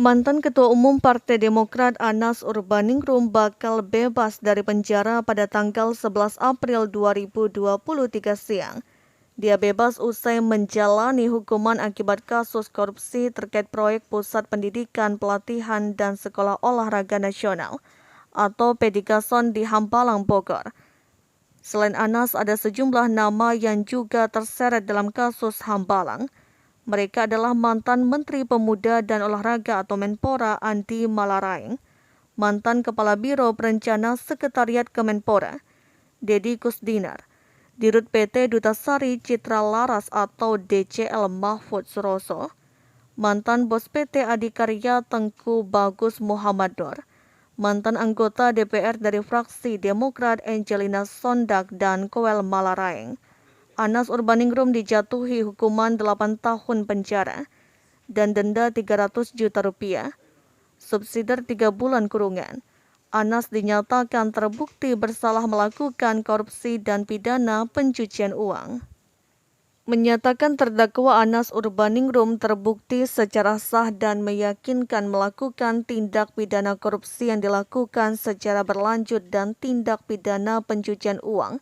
Mantan Ketua Umum Partai Demokrat Anas Urbaningrum bakal bebas dari penjara pada tanggal 11 April 2023 siang. Dia bebas usai menjalani hukuman akibat kasus korupsi terkait proyek Pusat Pendidikan, Pelatihan, dan Sekolah Olahraga Nasional atau Pedikason di Hambalang, Bogor. Selain Anas, ada sejumlah nama yang juga terseret dalam kasus Hambalang. Mereka adalah mantan Menteri Pemuda dan Olahraga atau Menpora Andi Malaraeng, mantan Kepala Biro Perencana Sekretariat Kemenpora Dedi Kusdinar, Dirut PT Dutasari Citra Laras atau DCL Mahfud Suroso, mantan Bos PT Adikarya Tengku Bagus Muhammad Nur, mantan anggota DPR dari fraksi Demokrat Angelina Sondak dan Koel Malaraeng. Anas Urbaningrum dijatuhi hukuman 8 tahun penjara dan denda 300 juta rupiah, subsidi 3 bulan kurungan. Anas dinyatakan terbukti bersalah melakukan korupsi dan pidana pencucian uang. Menyatakan terdakwa Anas Urbaningrum terbukti secara sah dan meyakinkan melakukan tindak pidana korupsi yang dilakukan secara berlanjut dan tindak pidana pencucian uang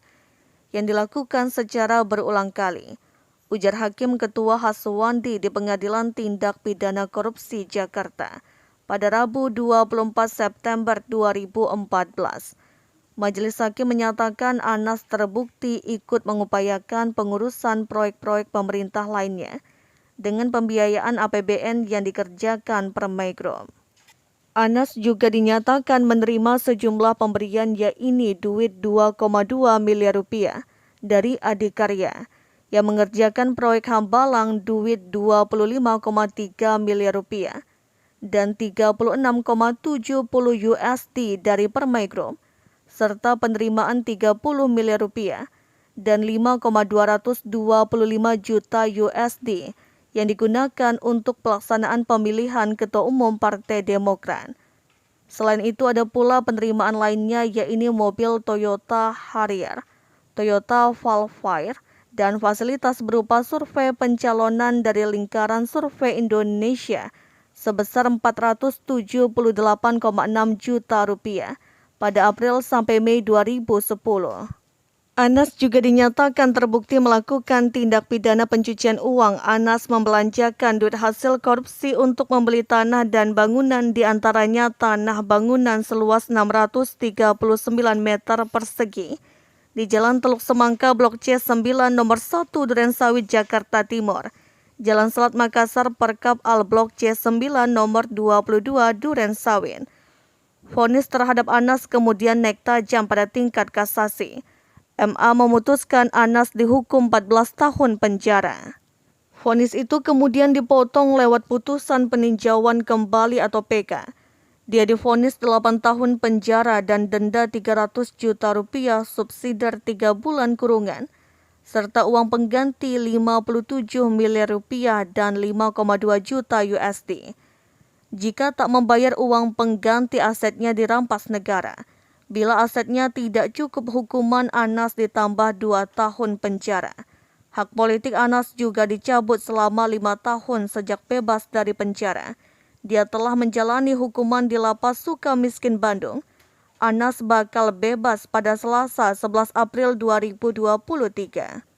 yang dilakukan secara berulang kali, ujar Hakim Ketua Haswandi di Pengadilan Tindak Pidana Korupsi Jakarta pada Rabu 24 September 2014. Majelis Hakim menyatakan Anas terbukti ikut mengupayakan pengurusan proyek-proyek pemerintah lainnya dengan pembiayaan APBN yang dikerjakan Permai-Group. Anas juga dinyatakan menerima sejumlah pemberian yaitu duit 2,2 miliar rupiah dari Adikarya yang mengerjakan proyek Hambalang duit 25,3 miliar rupiah dan 36,70 USD dari Permai-Group serta penerimaan 30 miliar rupiah dan 5,225 juta USD yang digunakan untuk pelaksanaan pemilihan Ketua Umum Partai Demokrat. Selain itu ada pula penerimaan lainnya yaitu mobil Toyota Harrier, Toyota Valfire, dan fasilitas berupa survei pencalonan dari Lingkaran Survei Indonesia sebesar 478,6 juta rupiah pada April sampai Mei 2010. Anas juga dinyatakan terbukti melakukan tindak pidana pencucian uang. Anas membelanjakan duit hasil korupsi untuk membeli tanah dan bangunan, diantaranya tanah bangunan seluas 639 meter persegi di Jalan Teluk Semangka Blok C9 nomor 1 Durensawit, Jakarta Timur, Jalan Selat Makassar Perkap Al Blok C9 nomor 22 Durensawit. Vonis terhadap Anas kemudian naik tajam pada tingkat kasasi. MA memutuskan Anas dihukum 14 tahun penjara. Vonis itu kemudian dipotong lewat putusan peninjauan kembali atau PK. Dia divonis 8 tahun penjara dan denda 300 juta rupiah, subsidi 3 bulan kurungan, serta uang pengganti 57 miliar rupiah dan 5,2 juta USD. Jika tak membayar uang pengganti, asetnya dirampas negara. Bila asetnya tidak cukup, hukuman Anas ditambah 2 tahun penjara. Hak politik Anas juga dicabut selama 5 tahun sejak bebas dari penjara. Dia telah menjalani hukuman di Lapas Sukamiskin, Bandung. Anas bakal bebas pada Selasa 11 April 2023.